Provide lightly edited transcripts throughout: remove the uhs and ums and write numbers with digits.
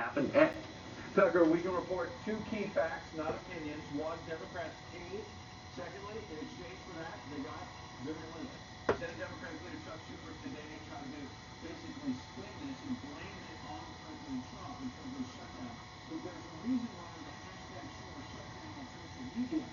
happened at. Tucker, we can report two key facts, not opinions. One, Democrats paid. Secondly, in exchange for that, they got very little. Senate Democratic leader Chuck Schumer today tried to basically spin this and blame it on President Trump in terms of the shutdown. But there's a reason why the hashtag Schumer shutdown on social media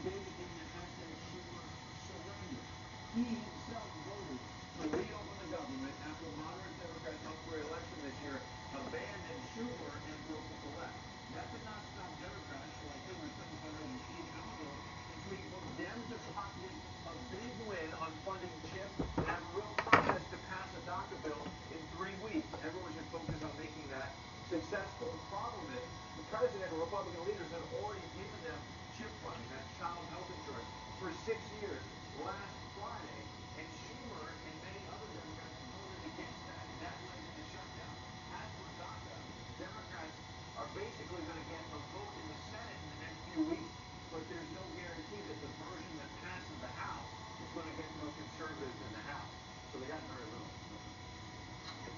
today became the hashtag Schumer surrender. He himself voted to reopen the government after moderate Democrats up for election this year abandoned Schumer and broke with the left. That did not stop Democrats like Hillary Clinton Senator Steve Alger from tweeting, quote, Dems are pocketing a big win on funding CHIP and have a real process to pass a DACA bill in 3 weeks. Everyone should focus on making that successful. The problem is the president and Republican leaders have already given them CHIP funding, that's child health insurance, for 6 years. Last Friday, and Schumer and many other Democrats voted against that, and that led to the shutdown. As for DACA, Democrats are basically going to get a vote in the Senate in the next few weeks, but there's no guarantee that the version that passes the House is going to get through conservatives in the House. So they got very little.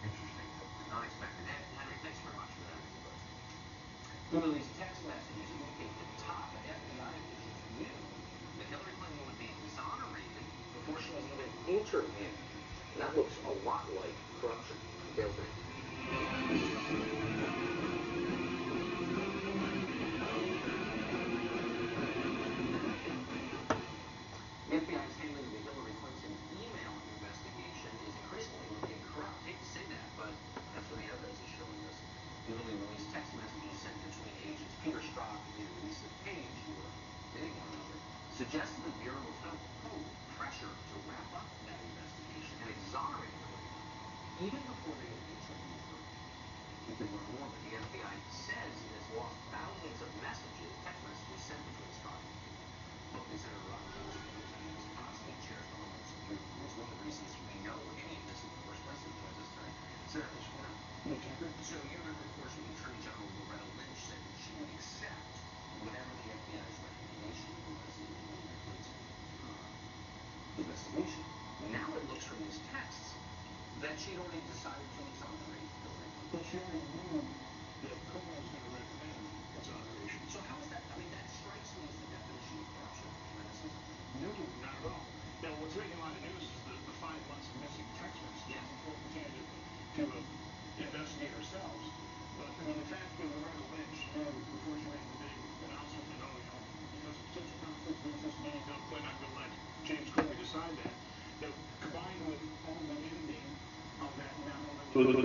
Interesting. Not expected. Henry, thanks very much for that. The released text messages indicate that top FBI officials knew that Hillary Clinton would be exonerated before she was even interviewed. That looks a lot like corruption. Dale Green. The FBI's handling of the Hillary Clinton email investigation is increasingly looking corrupt. I hate to say that, but that's what the evidence is showing us. Newly released text messages sent between agents Peter Strzok and Lisa Page, who were dating one another, suggested the Bureau was felt, quote, pressure to wrap up that investigation and exonerate Hillary, even before they had interviewed her. You could learn more, but the FBI says it has lost thousands of messages, text messages sent between Strzok and Page. Local Senator Ron Johnson, who's possibly chairs the Homeland Security, is one of the reasons we know any of this in the first place, and joins us tonight. Senator, thanks for coming. So you remember, of course, when Attorney General Loretta Lynch said that she would accept whatever the FBI's recommendation was in the Hillary Clinton investigation. Now it looks from these texts that she'd already decided to exonerate Hillary Clinton. But she already knew that Cohen was going to recommend exoneration. So how is that? I mean, that strikes me as the definition of corruption. No, not at all. Now, what's making a lot of news is the 5 months of missing text messages before we continue to investigate ourselves. But I mean, the fact that Loretta Lynch knew before she made the big announcement that, oh, you know, because of potential conflicts of interest, maybe Bill Clinton, I'm going to let James Comey decide that. That combined with all the editing of that memo that was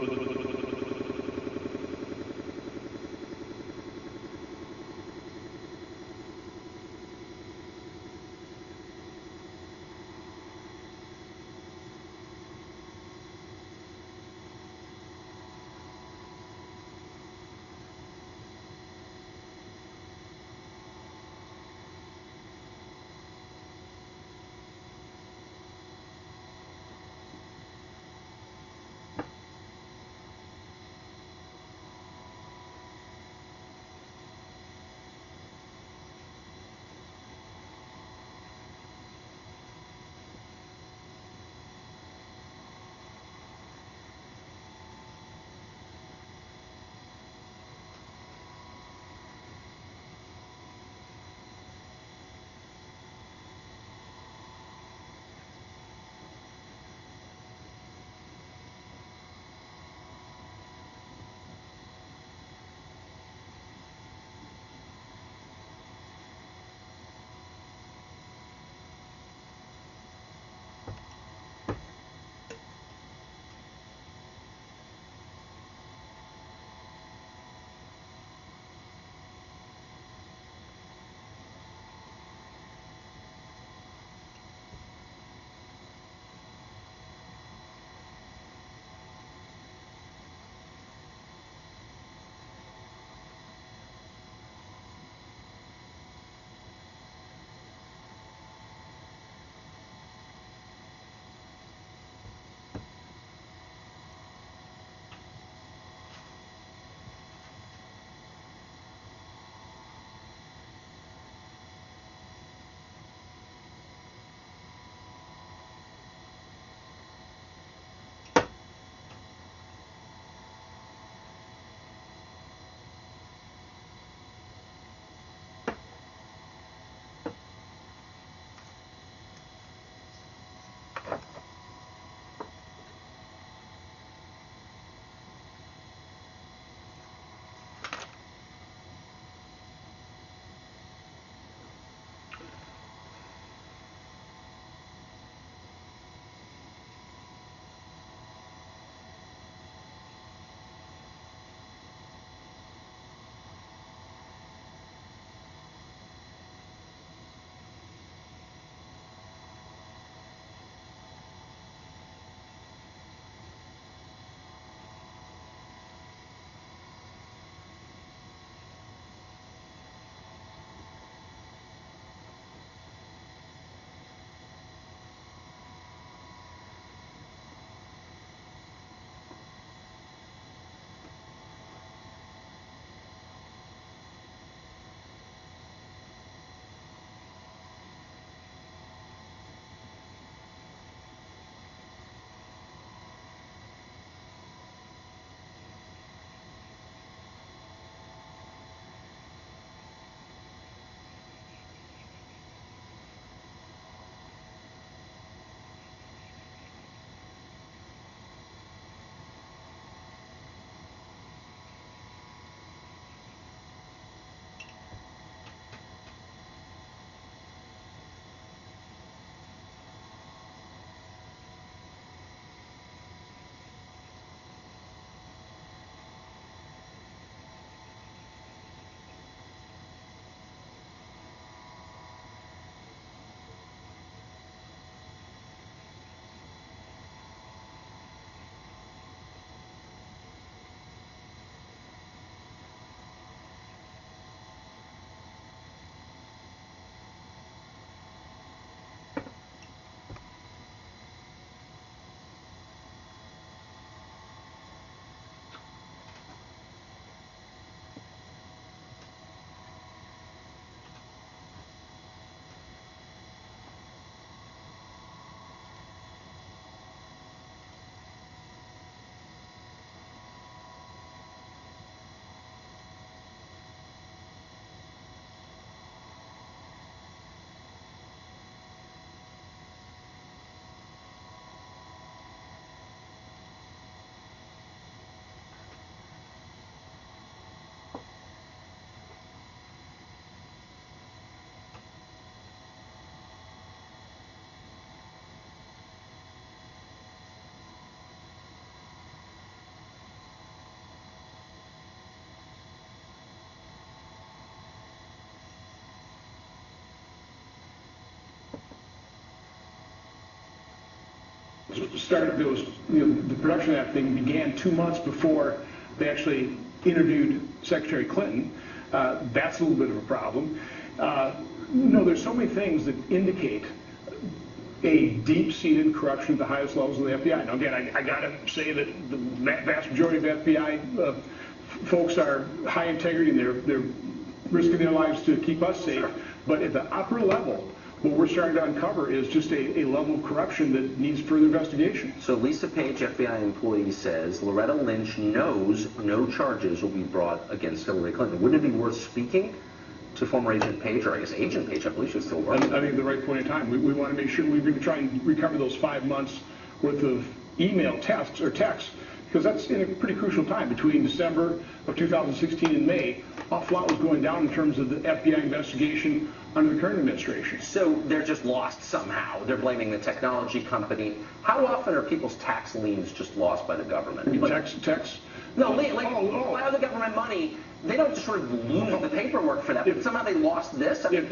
started those, the production of that thing began 2 months before they actually interviewed Secretary Clinton. That's a little bit of a problem. There's so many things that indicate a deep-seated corruption at the highest levels of the FBI. Now, again, I got to say that the vast majority of FBI folks are high integrity and they're risking their lives to keep us safe. But at the upper level, what we're starting to uncover is just a level of corruption that needs further investigation. So Lisa Page, FBI employee, says Loretta Lynch knows no charges will be brought against Hillary Clinton. Wouldn't it be worth speaking to former Agent Page, or I guess Agent Page, I believe she's still working? I think at the right point in time. We want to make sure we're going to try and recover those 5 months worth of email texts, because that's in a pretty crucial time between December of 2016 and May. Awful lot was going down in terms of the FBI investigation under the current administration. So they're just lost somehow. They're blaming the technology company. How often are people's tax liens just lost by the government? Tax? No, by the government money, they don't just sort of lose the paperwork for that. But somehow they lost this. If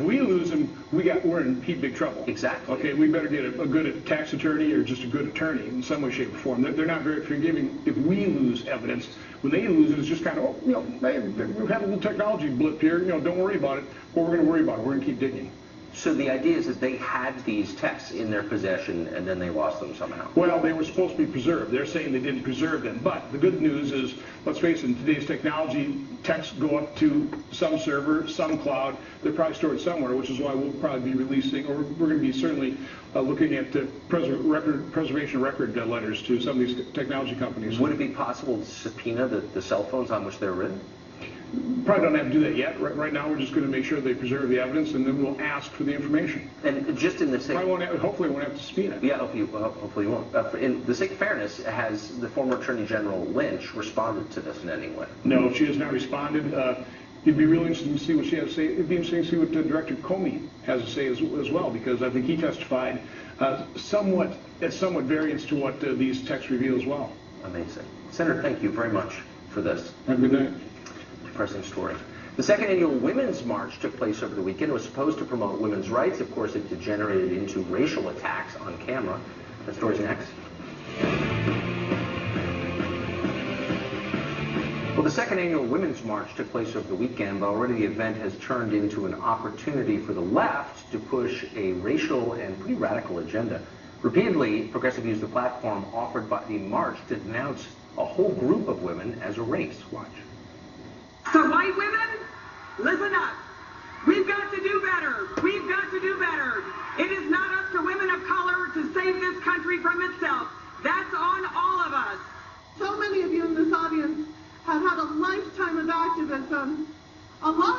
we lose them, we're in big trouble. Exactly. Okay, we better get a good tax attorney or just a good attorney in some way, shape, or form. They're not very forgiving if we lose evidence. When they lose it, it's just kind of, we've had a little technology blip here. Don't worry about it. What we're going to worry about it, we're going to keep digging. So the idea is that they had these texts in their possession and then they lost them somehow. Well, they were supposed to be preserved. They're saying they didn't preserve them. But the good news is, let's face it, in today's technology, texts go up to some server, some cloud. They're probably stored somewhere, which is why we'll probably be releasing, or we're going to be certainly looking at preservation record letters to some of these technology companies. Would it be possible to subpoena the cell phones on which they're written? Probably don't have to do that yet. Right now, we're just going to make sure they preserve the evidence, and then we'll ask for the information. And just in the sake... Hopefully, we won't have to subpoena. Yeah, hopefully you won't. In the sake of fairness, has the former Attorney General Lynch responded to this in any way? No, she has not responded. It'd be really interesting to see what she has to say. It'd be interesting to see what Director Comey has to say as well, because I think he testified somewhat variance to what these texts reveal as well. Amazing. Senator, thank you very much for this. Have a good night. Depressing story. The second annual Women's March took place over the weekend. It was supposed to promote women's rights. Of course, it degenerated into racial attacks on camera. That story's next. Well, the second annual Women's March took place over the weekend, but already the event has turned into an opportunity for the left to push a racial and pretty radical agenda. Repeatedly, Progressive used the platform offered by the march to denounce a whole group of women as a race. Watch. So white women, listen up. We've got to do better. We've got to do better. It is not up to women of color to save this country from itself. That's on all of us. So many of you in this audience have had a lifetime of activism, a lot